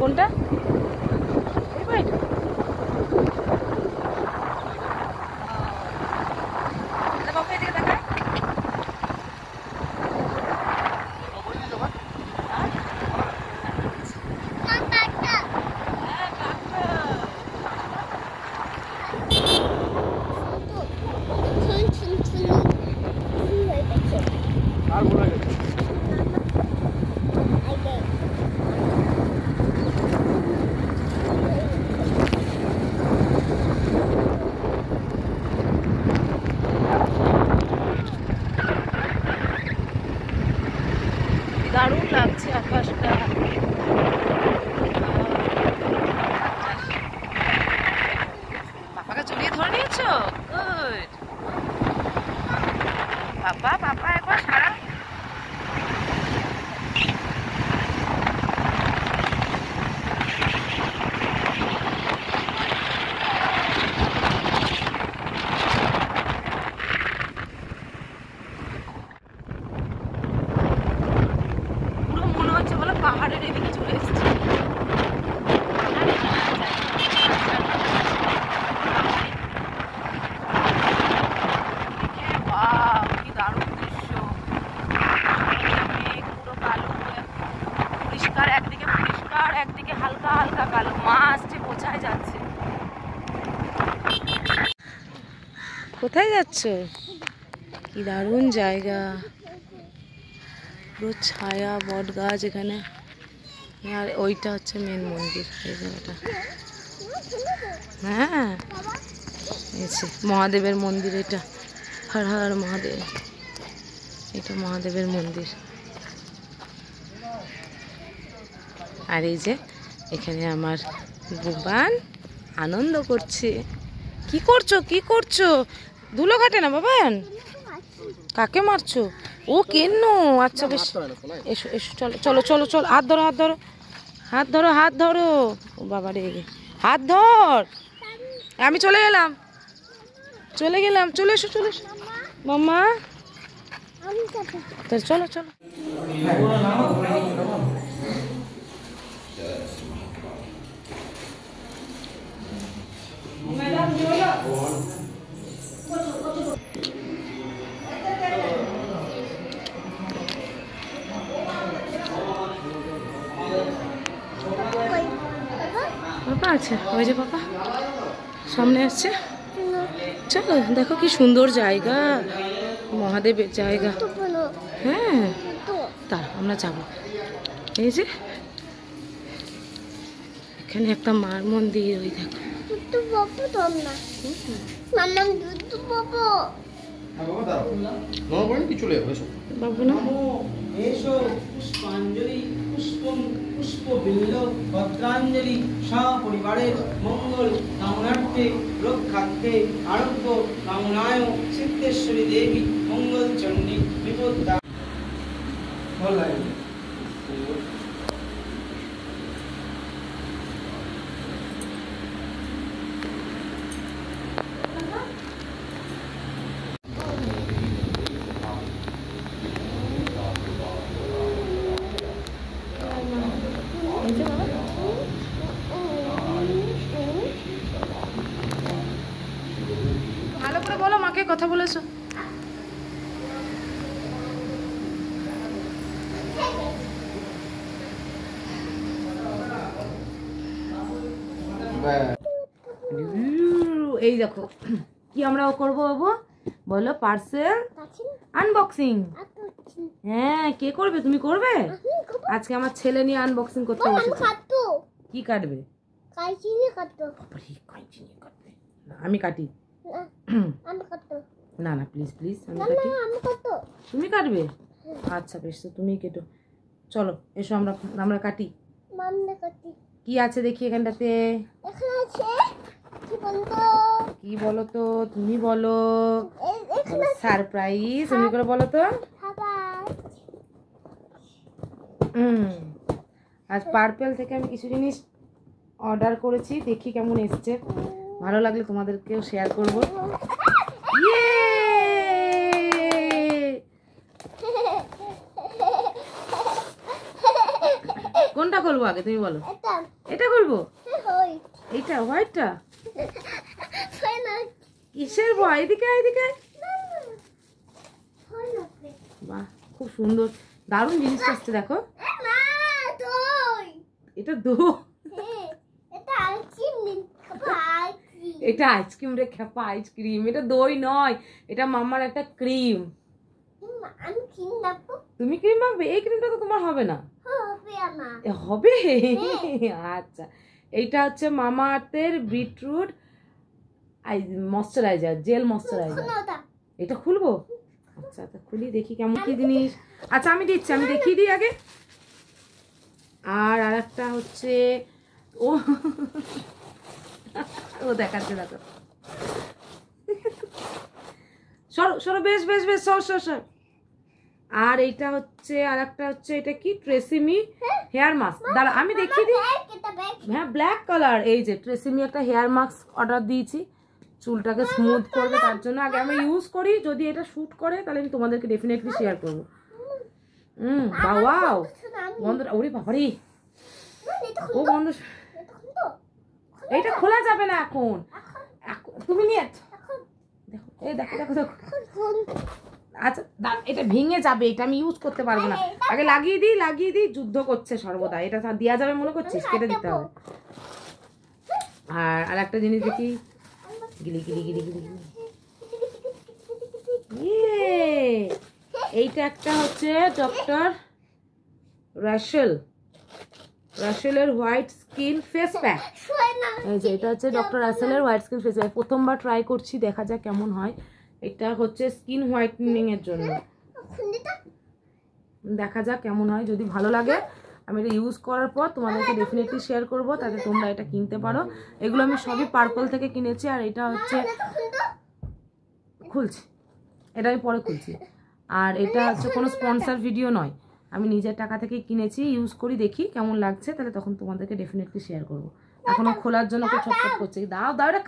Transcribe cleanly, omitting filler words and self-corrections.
কোনটা? এই বাড়িটা? বাবা এদিকে দেখা। দারুণ লাগছে আকাশটা। পাপাকে জড়িয়ে ধরে নিয়েছো? গুড। পাপা পাপা একবার সারা। পুরো মনে হচ্ছে বলো পাহাড়ের এদিকে চলে এসেছি। কি দারুণ দৃশ্য। মেঘ পুরো কালো হয়ে পরিষ্কার, একদিকে পরিষ্কার একদিকে হালকা হালকা কালো। মাছ যে বোঝাই যাচ্ছে। কোথায় যাচ্ছ? কি দারুণ জায়গা, পুরো ছায়া, বট গাছ এখানে। আর ওইটা হচ্ছে মেন মন্দির, এই জায়গাটা। হ্যাঁ মহাদেবের মন্দির এটা। হর হর মহাদেব। এটা মহাদেবের মন্দির। আর এই যে এখানে আমার বুবান আনন্দ করছে। কি করছো কি করছো? ধুলো ঘাটে না বাবান? কাকে মারছো? ও কেন? আচ্ছা বেশ, এসো এসো, চলো চলো চলো চলো, হাত ধরো হাত ধরো হাত ধরো হাত ধরো। ও বাবা রে, হাত ধর। আমি চলে গেলাম চলে গেলাম, চলে এসো চলে এসো মাম্মা। চলো চলো। পাপা আছে, ওই যে পাপা সামনে আসছে। চলো দেখো কি সুন্দর জায়গা, মহাদেবের জায়গা। হ্যাঁ তার আমরা যাবো। এই যে এখানে একটা মার মন্দির, ওই দেখো। বাবু না পুষ্পাঞ্জলি পুষ্পম পুষ্প বিল্ল ভদ্রাঞ্জলি পরিবারের মঙ্গল কামনার্থে রক্ষার্থে আরোগ্য কামনায় সিদ্ধেশ্বরী দেবী মঙ্গল চণ্ডী বিপদা। ভালো করে বলো, মাকে কথা বলেছো? এই দেখো কি আমরা করবো বাবু, বলো? Parcel unboxing. হ্যাঁ কে করবে? তুমি করবে? আজকে আমার ছেলে নিয়ে আনবক্সিং করতে বসেছে। কি কাটবে? আমি কাটি। না না প্লিজ প্লিজ, আমি কাটি। তুমি কাটবে? আচ্ছা বেশ, তো তুমি কেটো। চলো এসো আমরা আমরা কাটি। কি আছে দেখি এখানটাতে? কি বলো তো? তুমি বলো। সারপ্রাইজ, তুমি করে বলো তো। আজ পার্পেল থেকে আমি কিছু জিনিস অর্ডার করেছি, দেখি কেমন এসছে। ভালো লাগলে তোমাদেরকেও শেয়ার করবো। কোনটা খুলবো আগে তুমি বলো? এটা এটা খুলবো? হই এইটা হোয়াইটটা? হয় না কিসের ভয়? এদিকে আয়, এদিকে আয়। হয় না বাহ, খুব সুন্দর দারুণ জিনিস আসছে দেখো। মা দই এটা দো, এটা আইসক্রিম খাই এটা আইসক্রিম রে খেপা, আইসক্রিম। এটা দই নয়, এটা মাম্মার একটা ক্রিম। আমি কিনবো তুমি ক্রিম মাখবে? এই ক্রিমটা তো তোমার হবে না। হবে আমার এ হবে? আচ্ছা, এইটা হচ্ছে মামা আর্থের বিটরুট ময়শ্চারাইজার, জেল ময়শ্চারাইজার। কোনটা এটা খুলবো? আচ্ছা, তা খুলি দেখি কেমন কি জিনিস। আচ্ছা আমি দিচ্ছি, আমি দেখিয়ে দিই আগে। আর আরেকটা হচ্ছে ও ও দেখাচ্ছে, দেখো। সরো সরো, বেশ বেশ বেশ, সর সর সর। আর এইটা হচ্ছে আরেকটা হচ্ছে, এটা কি? Tresemme hair mask. দাঁড়া আমি দেখিয়ে দিই। এটা ব্যাগ হ্যাঁ, ব্ল্যাক কালার। এই যে ট্রেসিমি একটা হেয়ার মাস্ক অর্ডার দিয়েছি, চুলটাকে স্মুথ করবে তার জন্য। আগে আমি ইউজ করি, যদি এটা শুট করে তাহলে আমি তোমাদেরকে ডেফিনেটলি শেয়ার করবো। ওয়াও, বন্ধুরা, ওরে বাবারে, ও বন্ধু, এইটা খোলা যাবে না এখন। তুমি নিয়ে দেখো, এই দেখো দেখো দেখো। আচ্ছা এটা ভেঙে যাবে, এটা আমি ইউজ করতে পারবো না। আগে লাগিয়ে দিই, যুদ্ধ করছে সর্বদা। এটা দেওয়া যাবে মনে করছিস? কেটে দিতে হবে। আর একটা জিনিস দেখি, গিলি গিলি গিলি গিলি গিলি। এইটা একটা হচ্ছে ডক্টর রাসেলের হোয়াইট স্কিন ফেস প্যাক। এই যে এটা হচ্ছে ডক্টর রাসেলের হোয়াইট স্কিন ফেস প্যাক। প্রথমবার ট্রাই করছি, দেখা যাক কেমন হয়। এটা হচ্ছে স্কিন হোয়াইটনিং এর জন্য, দেখা যাক কেমন হয়। যদি ভালো লাগে আমি এটা ইউজ করার পর তোমাদেরকে ডেফিনেটলি শেয়ার করব, তাতে তোমরা এটা কিনতে পারো। এগুলো আমি সবই পার্পল থেকে কিনেছি। আর এটা হচ্ছে খুলছি, এটা আমি পরে খুলছি। আর এটা হচ্ছে কোনো স্পন্সর ভিডিও নয়, আমি নিজের টাকা থেকেই কিনেছি, ইউজ করি, দেখি কেমন লাগছে, তাহলে তখন তোমাদেরকে ডেফিনেটলি শেয়ার করবো। এখনো খোলার জন্য খুব ছটফট করছে। দাও দাও, এটা